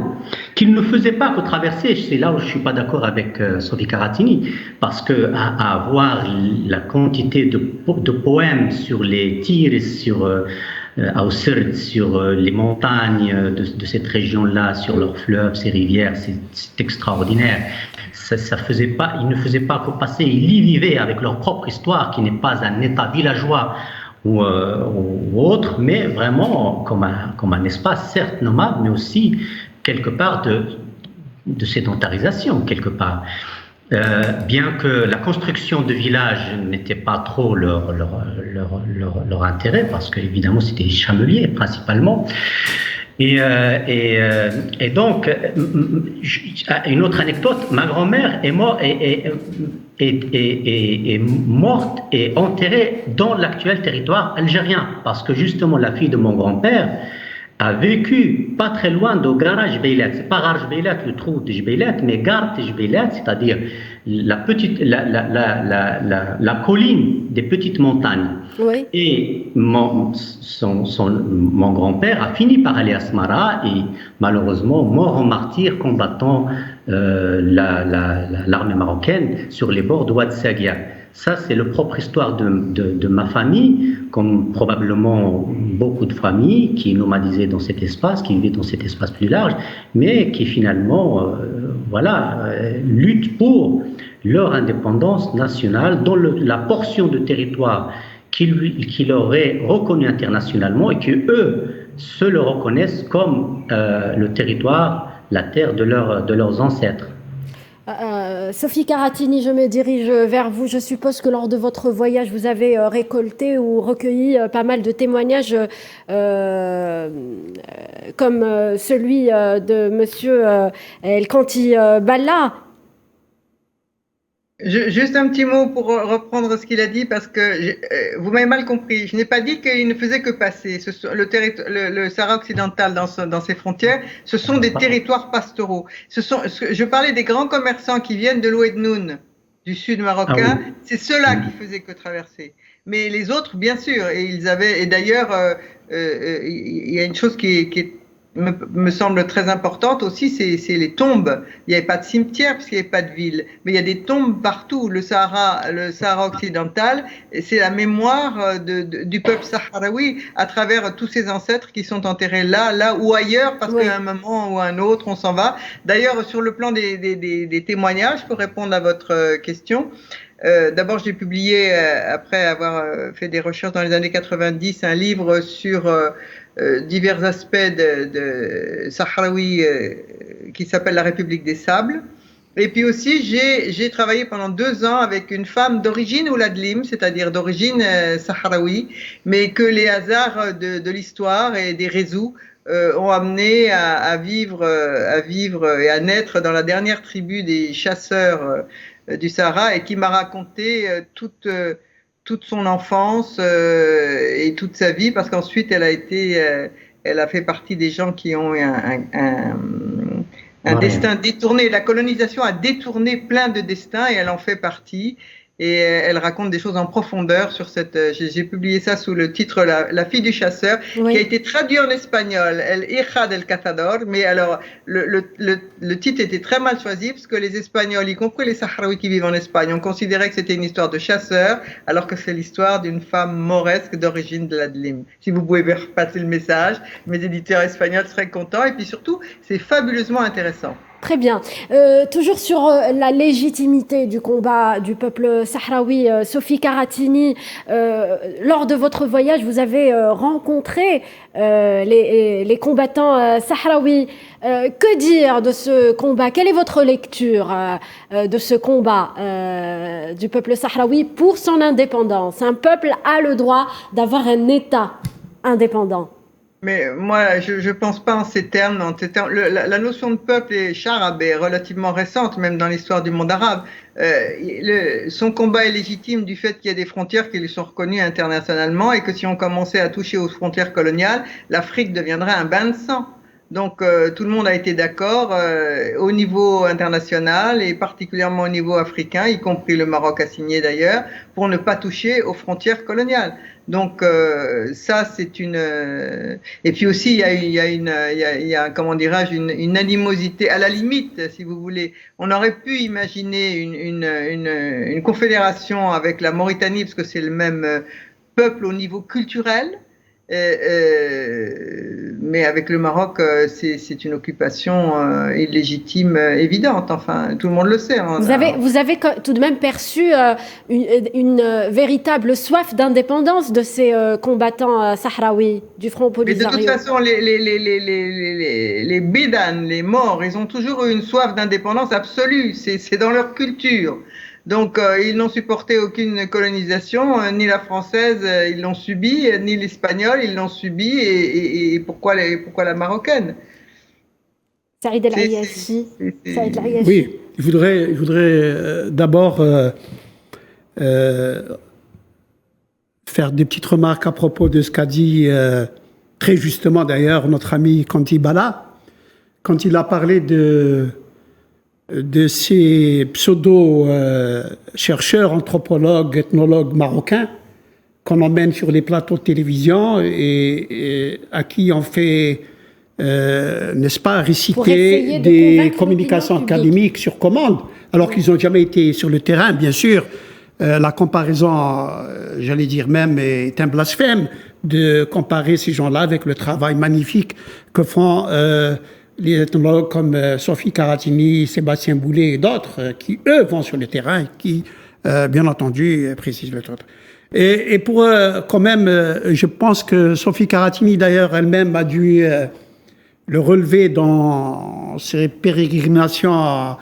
qu'ils ne faisaient pas que traverser. C'est là où je ne suis pas d'accord avec Sophie Karatini, parce qu'à voir la quantité de poèmes sur les tirs, sur Aousserd, sur les montagnes de cette région-là, sur leurs fleuves, ses rivières, c'est extraordinaire. Ils ne faisaient pas que passer, ils y vivaient avec leur propre histoire, qui n'est pas un état villageois ou autre, mais vraiment comme un espace, certes nomade, mais aussi quelque part de sédentarisation, quelque part. Bien que la construction de villages n'était pas trop leur intérêt, parce qu'évidemment c'était des chameliers principalement. Et donc, une autre anecdote, ma grand-mère est morte et enterrée dans l'actuel territoire algérien, parce que justement la fille de mon grand-père a vécu pas très loin de Gara Jbeilat. C'est pas Gara Jbeilat, le trou de Jbeilat, mais Gara Jbeilat, c'est-à-dire la colline des petites montagnes. Oui. Et mon grand-père a fini par aller à Smara et malheureusement mort en martyr combattant l'armée marocaine sur les bords de Oued Saguia. Ça, c'est le propre histoire de ma famille, comme probablement beaucoup de familles qui nomadisaient dans cet espace, qui vivaient dans cet espace plus large, mais qui finalement, luttent pour leur indépendance nationale dans la portion de territoire qui leur est reconnue internationalement et que eux se le reconnaissent comme le territoire, la terre de leurs ancêtres. Sophie Karatini, je me dirige vers vous. Je suppose que lors de votre voyage, vous avez récolté ou recueilli pas mal de témoignages comme celui de Monsieur El Kanti Balla. Juste un petit mot pour reprendre ce qu'il a dit, parce que vous m'avez mal compris. Je n'ai pas dit qu'il ne faisait que passer. Le Sahara occidental dans ses frontières, ce sont des territoires pastoraux. Je parlais des grands commerçants qui viennent de l'Oued Noun, du sud marocain. Ah oui. C'est ceux-là qui faisaient que traverser. Mais les autres, bien sûr. Et d'ailleurs, il y a une chose qui me semble très importante aussi, c'est les tombes. Il n'y avait pas de cimetière puisqu'il n'y avait pas de ville, mais il y a des tombes partout. Le Sahara occidental, c'est la mémoire du peuple sahraoui à travers tous ses ancêtres qui sont enterrés là ou ailleurs, parce qu'à un moment ou à un autre, on s'en va. D'ailleurs, sur le plan des témoignages, pour répondre à votre question, d'abord, j'ai publié, après avoir fait des recherches dans les années 90, un livre sur divers aspects de Sahraoui qui s'appelle La République des Sables. Et puis aussi, j'ai travaillé pendant 2 ans avec une femme d'origine Ouladlim, c'est-à-dire d'origine sahraoui, mais que les hasards de l'histoire et des réseaux ont amené à vivre et à naître dans la dernière tribu des chasseurs du Sahara, et qui m'a raconté toute son enfance et toute sa vie, parce qu'ensuite elle a fait partie des gens qui ont un destin détourné. La colonisation a détourné plein de destins et elle en fait partie. Et elle raconte des choses en profondeur sur cette. J'ai publié ça sous le titre La fille du chasseur, oui, qui a été traduit en espagnol, El hija del cazador. Mais alors le titre était très mal choisi, parce que les Espagnols, y compris les Sahraouis qui vivent en Espagne, ont considéré que c'était une histoire de chasseur, alors que c'est l'histoire d'une femme mauresque d'origine de l'Adlim. Si vous pouvez passer le message, mes éditeurs espagnols seraient contents. Et puis surtout, c'est fabuleusement intéressant. Très bien. Toujours sur la légitimité du combat du peuple sahraoui, Sophie Karatini, lors de votre voyage, vous avez rencontré les combattants sahraouis. Que dire de ce combat? Quelle est votre lecture de ce combat du peuple sahraoui pour son indépendance? Un peuple a le droit d'avoir un État indépendant. Mais moi, je ne pense pas en ces termes. La notion de peuple et charabe est relativement récente, même dans l'histoire du monde arabe. Son combat est légitime du fait qu'il y a des frontières qui lui sont reconnues internationalement et que si on commençait à toucher aux frontières coloniales, l'Afrique deviendrait un bain de sang. Donc tout le monde a été d'accord au niveau international et particulièrement au niveau africain, y compris le Maroc a signé d'ailleurs, pour ne pas toucher aux frontières coloniales. Donc ça c'est une et puis aussi il y a comment dirais-je une animosité à la limite, si vous voulez. On aurait pu imaginer une confédération avec la Mauritanie parce que c'est le même peuple au niveau culturel. Mais avec le Maroc, c'est une occupation illégitime évidente. Enfin, tout le monde le sait. Hein. Vous avez tout de même perçu une véritable soif d'indépendance de ces combattants sahraouis du Front Polisario. Mais de toute façon, les Bidan, les morts, ils ont toujours eu une soif d'indépendance absolue. C'est dans leur culture. Donc, ils n'ont supporté aucune colonisation, ni la française, ils l'ont subie, ni l'espagnole, ils l'ont subie, et pourquoi la marocaine? Saïd El Ayachi. Oui, je voudrais d'abord faire des petites remarques à propos de ce qu'a dit très justement d'ailleurs notre ami Kanti Bala, quand il a parlé de ces pseudo-chercheurs, anthropologues, ethnologues marocains qu'on emmène sur les plateaux de télévision et à qui on fait, n'est-ce pas, réciter des communications académiques sur commande, alors qu'ils n'ont jamais été sur le terrain, bien sûr. La comparaison, j'allais dire même, est un blasphème de comparer ces gens-là avec le travail magnifique que font les ethnologues comme Sophie Karatini, Sébastien Boulay et d'autres qui, eux, vont sur le terrain et qui, bien entendu, précisent le truc. Et pour quand même, je pense que Sophie Karatini, d'ailleurs, elle-même a dû le relever dans ses pérégrinations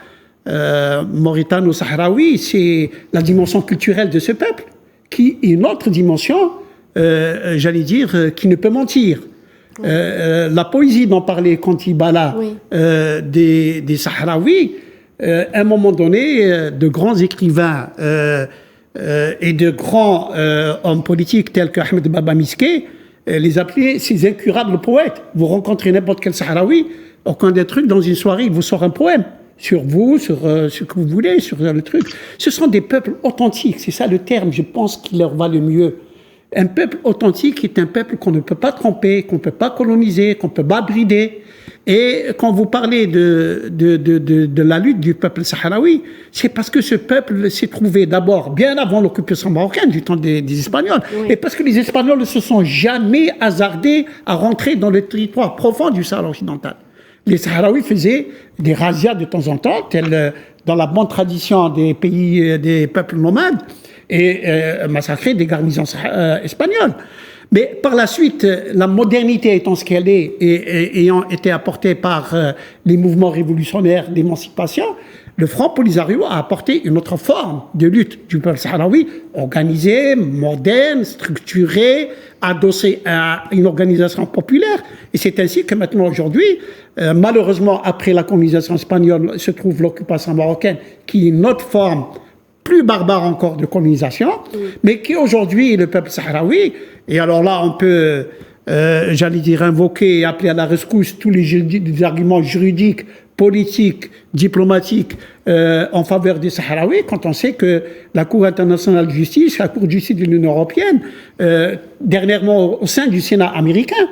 mauritano-sahraoui, c'est la dimension culturelle de ce peuple, qui est une autre dimension, j'allais dire, qui ne peut mentir. La poésie dont parlait Kanti Bala, oui. Des Sahraouis, à un moment donné, de grands écrivains et de grands hommes politiques tels qu'Ahmed Baba Miské les appelaient ces incurables poètes. Vous rencontrez n'importe quel Sahraoui, aucun des trucs, dans une soirée, il vous sort un poème sur vous, sur ce que vous voulez, sur le truc. Ce sont des peuples authentiques, c'est ça le terme, je pense, qui leur va le mieux. Un peuple authentique est un peuple qu'on ne peut pas tromper, qu'on ne peut pas coloniser, qu'on ne peut pas brider. Et quand vous parlez de la lutte du peuple sahraoui, c'est parce que ce peuple s'est trouvé d'abord bien avant l'occupation marocaine, du temps des Espagnols, oui. Et parce que les Espagnols ne se sont jamais hasardés à rentrer dans le territoire profond du Sahara occidental. Les Sahraouis faisaient des razzias de temps en temps, telles dans la bonne tradition des pays, des peuples nomades, et massacrer des garnisons espagnoles. Mais par la suite, la modernité étant ce qu'elle est et ayant été apportée par les mouvements révolutionnaires d'émancipation, le Front Polisario a apporté une autre forme de lutte du peuple sahraoui, organisée, moderne, structurée, adossée à une organisation populaire. Et c'est ainsi que maintenant, aujourd'hui, malheureusement, après la colonisation espagnole, se trouve l'occupation marocaine, qui est une autre forme plus barbare encore de colonisation, mais qui aujourd'hui est le peuple sahraoui. Et alors là, on peut, j'allais dire, invoquer et appeler à la rescousse tous les arguments juridiques, politiques, diplomatiques en faveur des Sahraouis, quand on sait que la Cour internationale de justice, la Cour de justice de l'Union européenne, dernièrement au sein du Sénat américain,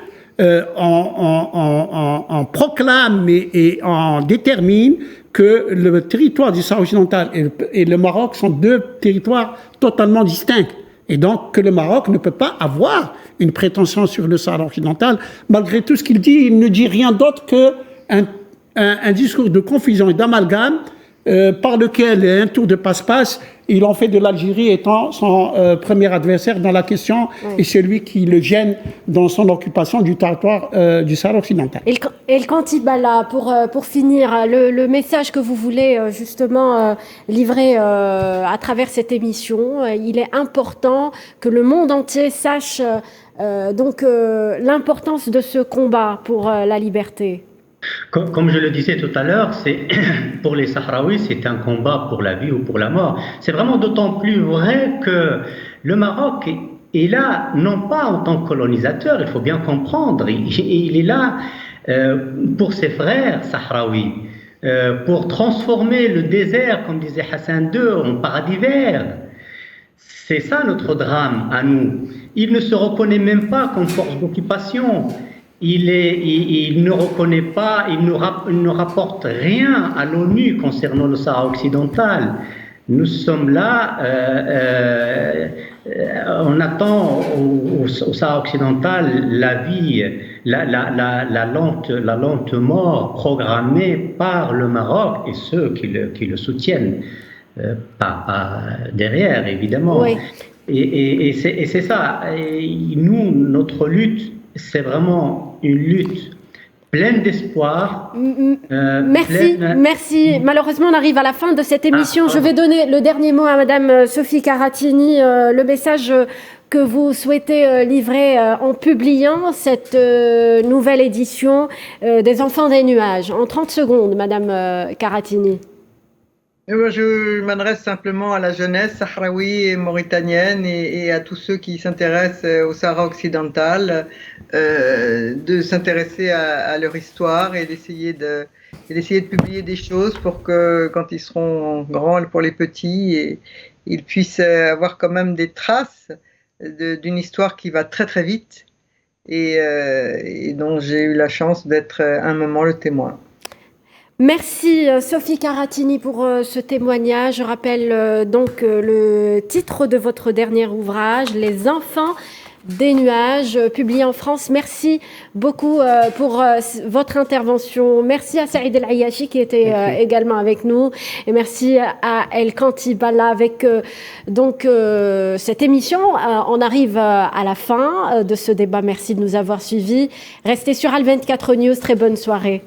on proclame et on détermine que le territoire du Sahara occidental et le Maroc sont deux territoires totalement distincts. Et donc que le Maroc ne peut pas avoir une prétention sur le Sahara occidental. Malgré tout ce qu'il dit, il ne dit rien d'autre qu'un un discours de confusion et d'amalgame par lequel un tour de passe-passe, il en fait de l'Algérie étant son premier adversaire dans la question et celui qui le gêne dans son occupation du territoire du Sahara occidental. Et le Kantibala, pour finir, le message que vous voulez justement livrer à travers cette émission, il est important que le monde entier sache l'importance de ce combat pour la liberté. Comme je le disais tout à l'heure, pour les Sahraouis, c'est un combat pour la vie ou pour la mort. C'est vraiment d'autant plus vrai que le Maroc est là, non pas en tant que colonisateur, il faut bien comprendre, il est là pour ses frères Sahraouis, pour transformer le désert, comme disait Hassan II, en paradis vert. C'est ça notre drame à nous. Il ne se reconnaît même pas comme force d'occupation. Il ne reconnaît pas, il ne rapporte rien à l'ONU concernant le Sahara occidental. Nous sommes là, on attend au Sahara occidental la vie, la lente mort programmée par le Maroc et ceux qui le soutiennent, pas derrière évidemment. Oui. Et c'est ça. Et nous, notre lutte, c'est vraiment une lutte pleine d'espoir. Merci. Malheureusement, on arrive à la fin de cette émission. Je vais donner le dernier mot à Madame Sophie Karatini, le message que vous souhaitez livrer en publiant cette nouvelle édition des Enfants des Nuages. En 30 secondes, Madame Karatini. Je m'adresse simplement à la jeunesse sahraoui et mauritanienne et à tous ceux qui s'intéressent au Sahara occidental, de s'intéresser à leur histoire et d'essayer de publier des choses pour que quand ils seront grands pour les petits, ils puissent avoir quand même des traces d'une histoire qui va très très vite et dont j'ai eu la chance d'être un moment le témoin. Merci Sophie Karatini pour ce témoignage. Je rappelle donc le titre de votre dernier ouvrage, Les Enfants des Nuages, publié en France. Merci beaucoup pour votre intervention. Merci à Saïd El Ayachi qui était également avec nous. Et merci à El Kantibala avec cette émission. On arrive à la fin de ce débat. Merci de nous avoir suivis. Restez sur Al 24 News. Très bonne soirée.